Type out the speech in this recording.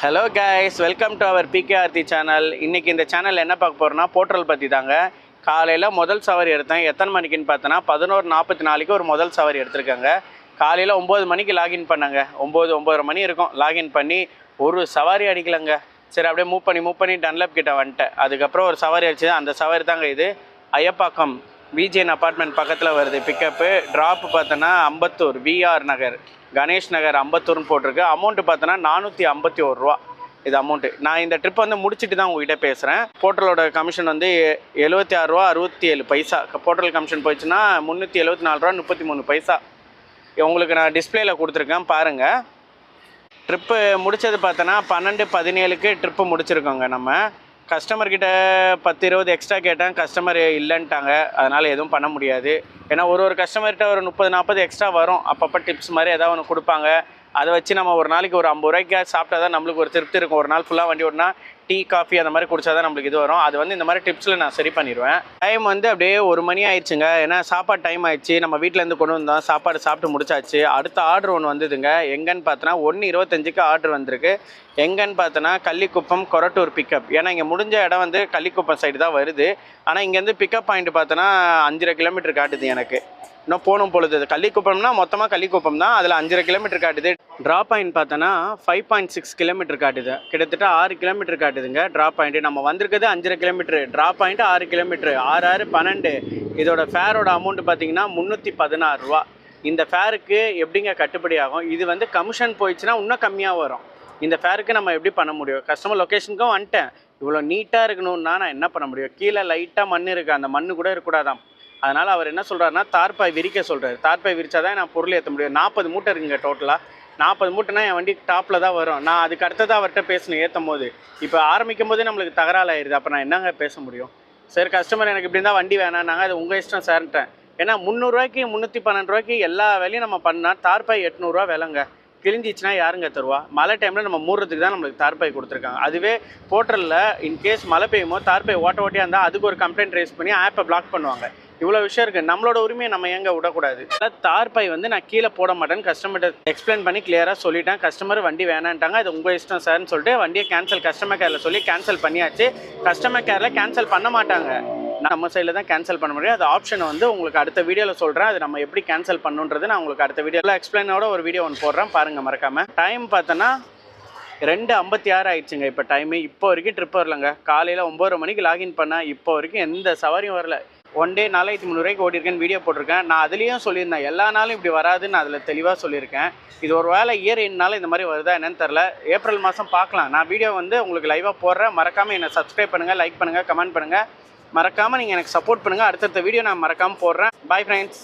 Hello guys, welcome to our PK Aarthi channel. இன்றைக்கி இந்த channel என்ன பார்க்க போகிறோன்னா போர்ட்டல் பற்றி தாங்க. காலையில் முதல் சவாரி எடுத்தேன். எத்தனை மணிக்குன்னு பார்த்தோன்னா 11:44 ஒரு முதல் சவாரி எடுத்திருக்காங்க. காலையில் 9 மணிக்கு லாகின் பண்ணாங்க. 9:30 மணி இருக்கும் லாகின் பண்ணி ஒரு சவாரி அடிக்கலைங்க. சரி, அப்படியே மூவ் பண்ணி டன்லப் கிட்ட வந்துட்டேன். அதுக்கப்புறம் ஒரு சவாரி அடிச்சு, அந்த சவாரி தாங்க இது. ஐயப்பாக்கம் விஜிஎன் அப்பார்ட்மெண்ட் பக்கத்தில் வருது பிக்கப்பு. ட்ராப்பு பார்த்தோன்னா அம்பத்தூர் விஆர் நகர் கணேஷ் நகர் அம்பத்தூர்னு போட்டிருக்கு. அமௌண்ட்டு பார்த்தோன்னா 451 ரூபா இது அமௌண்ட்டு. நான் இந்த ட்ரிப் வந்து முடிச்சுட்டு தான் உங்ககிட்ட பேசுகிறேன். போர்ட்டலோட கமிஷன் வந்து 76 ரூபா 67 பைசா. போர்ட்டல் கமிஷன் போயிடுச்சுன்னா 374 ரூபா 33 பைசா. உங்களுக்கு நான் டிஸ்பிளேயில் கொடுத்துருக்கேன் பாருங்கள். ட்ரிப்பு முடித்தது பார்த்தோன்னா 12:17க்கு ட்ரிப்பு முடிச்சிருக்கோங்க. நம்ம கஸ்டமர்கிட்ட 10-20 எக்ஸ்ட்ரா கேட்டேன். கஸ்டமர் இல்லைன்ட்டாங்க. அதனால் எதுவும் பண்ண முடியாது. ஏன்னா ஒரு கஸ்டமர்கிட்ட ஒரு 30-40 எக்ஸ்ட்ரா வரும். அப்பப்போ டிப்ஸ் மாதிரி ஏதாவது ஒன்று கொடுப்பாங்க. அதை வச்சு நம்ம ஒரு நாளைக்கு ஒரு 50 ரூபாய்க்கு சாப்பிட்டா தான் நம்மளுக்கு ஒரு திருப்தி இருக்கும். ஒரு நாள் ஃபுல்லாக வண்டி ஓடினா டீ காஃபி அந்த மாதிரி குடிச்சா தான் நம்மளுக்கு இது வரும். அது வந்து இந்த மாதிரி டிப்ஸில் நான் சரி பண்ணிடுவேன். டைம் வந்து அப்படியே 1 மணி ஆயிடுச்சுங்க. ஏன்னா சாப்பாடு டைம் ஆயிடுச்சு. நம்ம வீட்டிலேருந்து கொண்டு வந்தோம், சாப்பாடு சாப்பிட்டு முடிச்சாச்சு. அடுத்த ஆர்டர் ஒன்று வந்ததுங்க. எங்கன்னு பார்த்தோன்னா 1:25க்கு ஆர்டர் வந்திருக்கு. எங்கன்னு பார்த்தோன்னா கள்ளிக்குப்பம் கொரட்டூர் பிக்கப். ஏன்னா இங்கே முடிஞ்ச இடம் வந்து கள்ளிக்குப்பம் சைடு தான் வருது. ஆனால் இங்கேருந்து பிக்கப் பாயிண்ட் பார்த்தோன்னா 5.5 கிலோமீட்டர் காட்டுது எனக்கு. இன்னும் போகணும் பொழுது. கள்ளிக்குப்பம்னா மொத்தமாக கள்ளிக்குப்பம் தான். அதில் 5.5 கிலோமீட்டர் காட்டுது. ட்ராப் பாயிண்ட் பார்த்தோன்னா 5.6 கிலோமீட்டர் காட்டுது. கிட்டத்தட்ட 6 கிலோமீட்டர் காட்டுதுங்க ட்ராப் பாயிண்ட்டு. நம்ம வந்திருக்கிறது 5.5 கிலோமீட்டர். Drop point 6 kilometre. 6 12. இதோட ஃபேரோட அமௌண்ட் பார்த்தீங்கன்னா 316 ரூபா. இந்த ஃபேருக்கு எப்படிங்க கட்டுப்படி ஆகும்? இது வந்து கமிஷன் போயிடுச்சுன்னா இன்னும் கம்மியாக வரும். இந்த ஃபேருக்கு நம்ம எப்படி பண்ண முடியும்? கஸ்டமர் லொக்கேஷனுக்கும் வந்துட்டேன். இவ்வளோ நீட்டாக இருக்கணும்னா நான் என்ன பண்ண முடியும்? கீழே லைட்டாக மண் இருக்குது. அந்த மண் கூட இருக்கக்கூடாதான். அதனால் அவர் என்ன சொல்கிறாருன்னா தார்பாய் விரிக்க சொல்கிறார். தார்பாய் விரிச்சா தான் நான் பொருள் ஏற்ற முடியும். 40 மூட்டை இருக்குங்க டோட்டலாக. 40 மூட்டைனா என் வண்டி டாப்பில் தான் வரும். நான் அதுக்கு அடுத்ததாக அவர்கிட்ட பேசணும் ஏற்றும் போது. இப்போ ஆரம்பிக்கும் போதே நம்மளுக்கு தகராறு ஆயிடுது. அப்போ நான் என்னங்க பேச முடியும்? சரி, கஸ்டமர் எனக்கு இப்படி இருந்தால் வண்டி வேணாம், நாங்கள் அது உங்கள் இஷ்டம் சார்ன்ட்டேன். ஏன்னா 300 ரூபாய்க்கு 312 ரூபாய்க்கு எல்லா வேலையும் நம்ம பண்ணால் தார்பாய் 800 ரூபா விலைங்க. கிழிஞ்சிச்சுன்னா யாருங்க தருவா? மழை டைமில் நம்ம மூடுறதுக்கு தான் நம்மளுக்கு தார்பாய் கொடுத்துருக்காங்க. அதுவே போர்ட்டலில் இன்கேஸ் மழை பெய்யுமோ தார்பாய் ஓட்டியாக இருந்தால் அதுக்கு ஒரு கம்ப்ளைண்ட் ரைஸ் பண்ணி ஆப்பை பிளாக் பண்ணுவாங்க. இவ்வளோ விஷயம் இருக்குது. நம்மளோட உரிமையை நம்ம எங்கே விடக்கூடாது. தார்பாய் வந்து நான் கீழே போட மாட்டேன்னு கஸ்டமர்கிட்ட எக்ஸ்பிளைன் பண்ணி கிளியராக சொல்லிட்டேன். கஸ்டமர் வண்டி வேணான்ட்டாங்க. அது உங்கள் இஷ்டம் சார்னு சொல்லிட்டு வண்டியை கேன்சல் கஸ்டமர் கேரில் சொல்லி கேன்சல் பண்ணியாச்சு. கஸ்டமர் கேரில் கேன்சல் பண்ண மாட்டாங்க. நம்ம சைடில் தான் கேன்சல் பண்ண முடியும். அது ஆப்ஷனை வந்து உங்களுக்கு அடுத்த வீடியோவில் சொல்கிறேன். அது நம்ம எப்படி கேன்சல் பண்ணுன்றது நான் உங்களுக்கு அடுத்த வீடியோவில் எக்ஸ்பிளைனோட ஒரு வீடியோ ஒன்று போடுறேன், பாருங்கள் மறக்காமல். டைம் பார்த்தோன்னா 2:56 ஆயிடுச்சுங்க. இப்போ டைமு இப்போ வரைக்கும் ட்ரிப் வரலங்க. காலையில் 9:30 மணிக்கு லாகின் பண்ணால் இப்போ வரைக்கும் எந்த சவாரியும் வரல. ஒன் டே 4300 ரூபாய்க்கு ஓடிருக்கேன்னு வீடியோ போட்டிருக்கேன். நான் அதுலேயும் சொல்லியிருந்தேன் எல்லா நாளும் இப்படி வராதுன்னு. அதில் தெளிவாக சொல்லியிருக்கேன். இது ஒரு வேளை இயர் என்னாலும் இந்த மாதிரி வருதா என்னன்னு தெரில. ஏப்ரல் மாதம் பார்க்கலாம். நான் வீடியோ வந்து உங்களுக்கு லைவாக போடுறேன். மறக்காமல் என்னை சப்ஸ்கிரைப் பண்ணுங்கள், லைக் பண்ணுங்கள், கமெண்ட் பண்ணுங்கள். மறக்காமல் நீங்கள் எனக்கு சப்போர்ட் பண்ணுங்கள். அடுத்தடுத்த வீடியோ நான் மறக்காமல் போடுறேன். Bye friends.